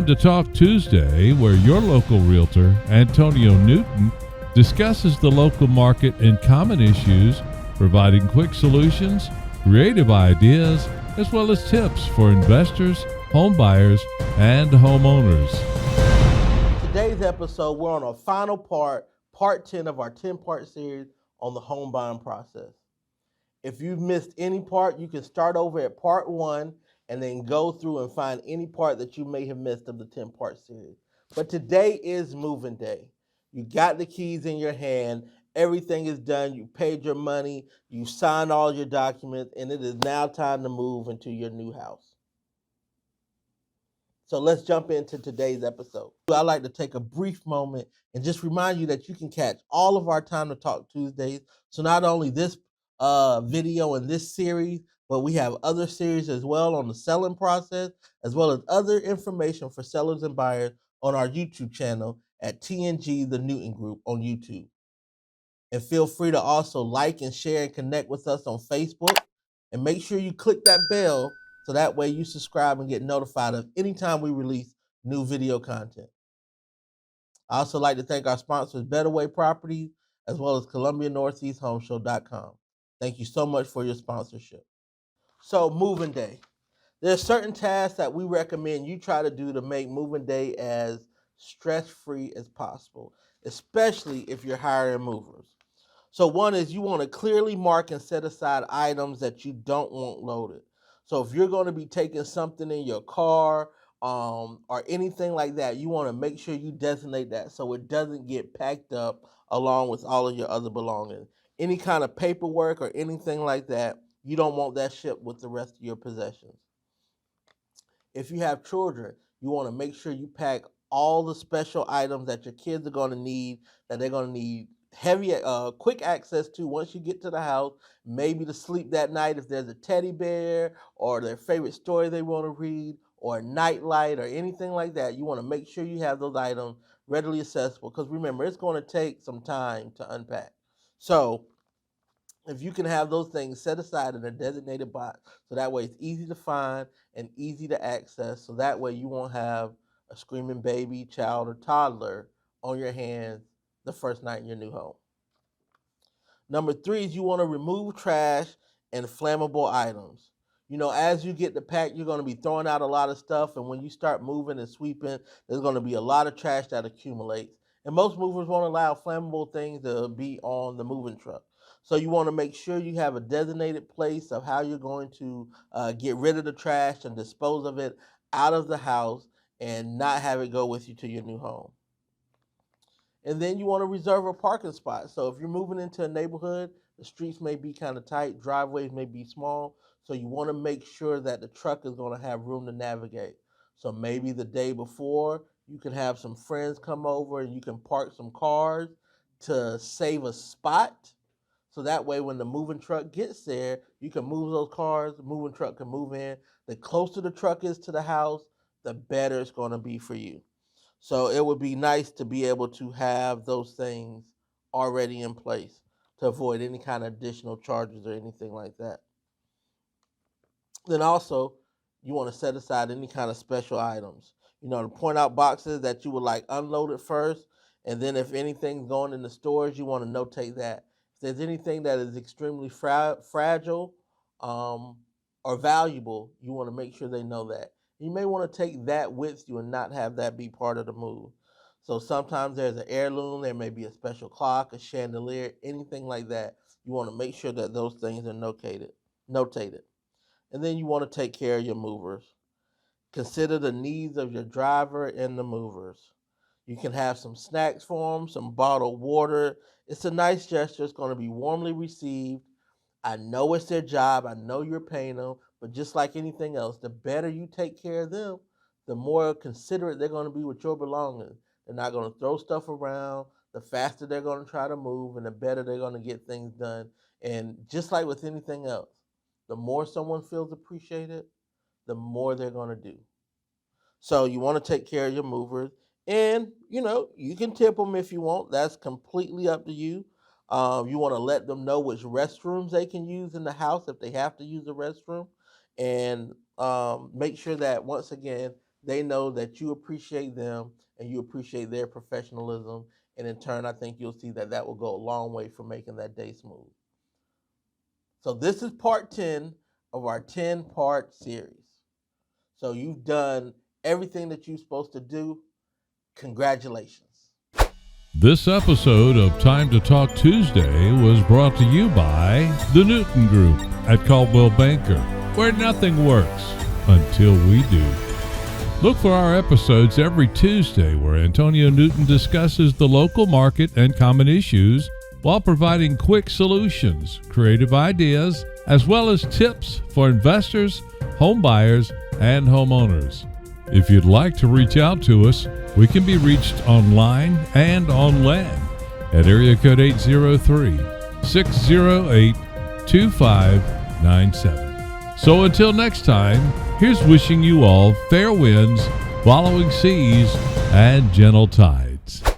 in to Talk Tuesday, where your local realtor, Antonio Newton, discusses the local market and common issues, providing quick solutions, creative ideas, as well as tips for investors, home buyers, and homeowners. Today's episode, we're on our final part 10 of our 10-part series on the home buying process. If you've missed any part, you can start over at part 1 and then go through and find any part that you may have missed of the 10-part series. But today is moving day. You got the keys in your hand, everything is done, you paid your money, you signed all your documents, and it is now time to move into your new house. So let's jump into today's episode. I'd like to take a brief moment and just remind you that you can catch all of our Time to Talk Tuesdays. So not only this video and this series, but we have other series as well on the selling process, as well as other information for sellers and buyers on our YouTube channel at TNG The Newton Group on YouTube. And feel free to also like and share and connect with us on Facebook. And make sure you click that bell so that way you subscribe and get notified of anytime we release new video content. I also like to thank our sponsors, Better Way Properties, as well as ColumbiaNortheastHomeshow.com. Thank you so much for your sponsorship. So, moving day. There are certain tasks that we recommend you try to do to make moving day as stress-free as possible, especially if you're hiring movers. So one is you want to clearly mark and set aside items that you don't want loaded. So if you're going to be taking something in your car or anything like that, you want to make sure you designate that so it doesn't get packed up along with all of your other belongings. Any kind of paperwork or anything like that, you don't want that shipped with the rest of your possessions. If you have children, you want to make sure you pack all the special items that your kids are going to need, that they're going to need quick access to once you get to the house, maybe to sleep that night if there's a teddy bear or their favorite story they want to read or a night light or anything like that. You want to make sure you have those items readily accessible because remember, it's going to take some time to unpack. So if you can have those things set aside in a designated box, so that way it's easy to find and easy to access, so that way you won't have a screaming baby, child, or toddler on your hands the first night in your new home. Number 3 is you want to remove trash and flammable items. You know, as you get the pack, you're going to be throwing out a lot of stuff, and when you start moving and sweeping, there's going to be a lot of trash that accumulates. And most movers won't allow flammable things to be on the moving truck. So you want to make sure you have a designated place of how you're going to get rid of the trash and dispose of it out of the house and not have it go with you to your new home. And then you want to reserve a parking spot. So if you're moving into a neighborhood, the streets may be kind of tight, driveways may be small, so you want to make sure that the truck is going to have room to navigate. So maybe the day before, you can have some friends come over and you can park some cars to save a spot. So that way when the moving truck gets there, you can move those cars, the moving truck can move in. The closer the truck is to the house, the better it's going to be for you. So it would be nice to be able to have those things already in place to avoid any kind of additional charges or anything like that. Then also, you want to set aside any kind of special items. You know, to point out boxes that you would like unloaded first, and then if anything's going in the stores, you want to notate that. If there's anything that is extremely fragile or valuable, you want to make sure they know that. You may want to take that with you and not have that be part of the move. So sometimes there's an heirloom, there may be a special clock, a chandelier, anything like that. You want to make sure that those things are notated. And then you want to take care of your movers. Consider the needs of your driver and the movers. You can have some snacks for them, some bottled water. It's a nice gesture. It's going to be warmly received. I know it's their job. I know you're paying them. But just like anything else, the better you take care of them, the more considerate they're going to be with your belongings. They're not going to throw stuff around. The faster they're going to try to move and the better they're going to get things done. And just like with anything else, the more someone feels appreciated, the more they're going to do. So you want to take care of your movers. And, you know, you can tip them if you want. That's completely up to you. You want to let them know which restrooms they can use in the house if they have to use the restroom. And make sure that, once again, they know that you appreciate them and you appreciate their professionalism. And in turn, I think you'll see that that will go a long way for making that day smooth. So this is part 10 of our 10-part series. So you've done everything that you're supposed to do. Congratulations. This episode of Time to Talk Tuesday was brought to you by the Newton Group at Coldwell Banker, where nothing works until we do. Look for our episodes every Tuesday where Antonio Newton discusses the local market and common issues while providing quick solutions, creative ideas, as well as tips for investors, home buyers, and homeowners. If you'd like to reach out to us, we can be reached online and on land at area code 803-608-2597. So until next time, here's wishing you all fair winds, following seas, and gentle tides.